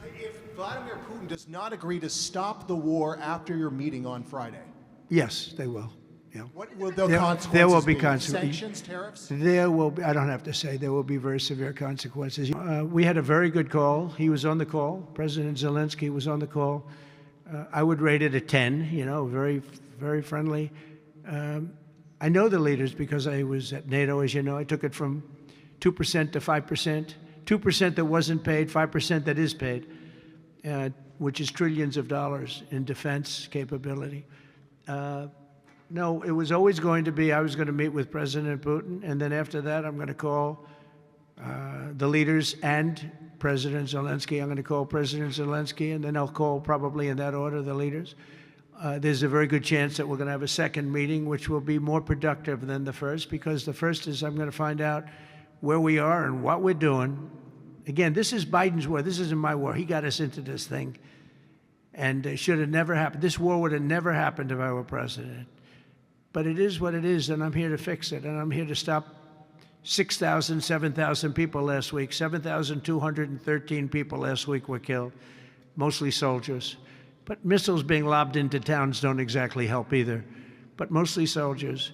If Vladimir Putin does not agree to stop the war after your meeting on Friday, Yes, they will. Yeah. what will the consequences There will be be? consequences. Sanctions, tariffs? There will be, I don't have to say, there will be very severe consequences. We had a very good call. He was on the call. President Zelensky was on the call. I would rate it a 10, very, very friendly. I know the leaders because I was at NATO, as you know. I took it from 2% to 5%, 2% that wasn't paid, 5% that is paid, which is trillions of dollars in defense capability. No, it was always going to be, I was going to meet with President Putin, and then after that, I'm going to call the leaders and President Zelensky. I'm going to call President Zelensky, and then I'll call, probably in that order, the leaders. There's a very good chance that we're going to have a second meeting, which will be more productive than the first, because the first is I'm going to find out where we are and what we're doing. Again, this is Biden's war. This isn't my war. He got us into this thing, and it should have never happened. This war would have never happened if I were president. But it is what it is, and I'm here to fix it, and I'm here to stop 6,000, 7,000 people last week. 7,213 people last week were killed, mostly soldiers. But missiles being lobbed into towns don't exactly help either, but mostly soldiers,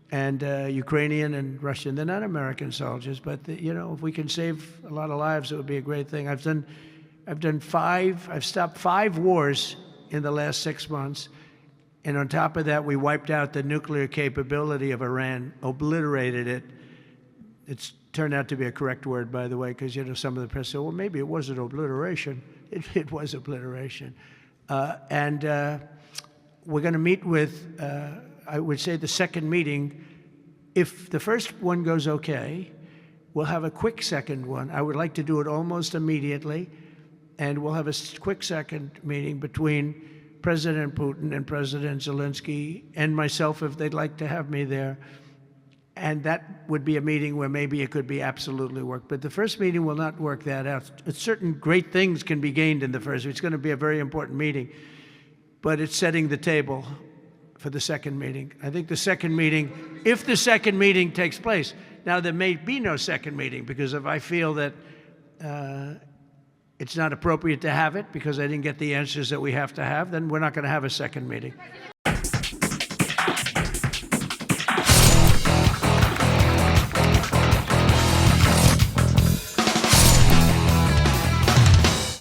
and Ukrainian and Russian. They're not American soldiers, but if we can save a lot of lives, it would be a great thing. I've stopped 5 wars in the last 6 months. And on top of that, we wiped out the nuclear capability of Iran, obliterated it. It's turned out to be a correct word, by the way, because some of the press said, well, maybe it wasn't obliteration. It was obliteration. And we're going to meet with, I would say, the second meeting. If the first one goes okay, we'll have a quick second one. I would like to do it almost immediately. And we'll have a quick second meeting between President Putin and President Zelensky and myself, if they'd like to have me there. And that would be a meeting where maybe it could be absolutely work. But the first meeting will not work that out. Certain great things can be gained in the first. It's going to be a very important meeting. But it's setting the table for the second meeting. I think the second meeting, if the second meeting takes place, now there may be no second meeting, because if I feel that it's not appropriate to have it because I didn't get the answers that we have to have, then we're not going to have a second meeting.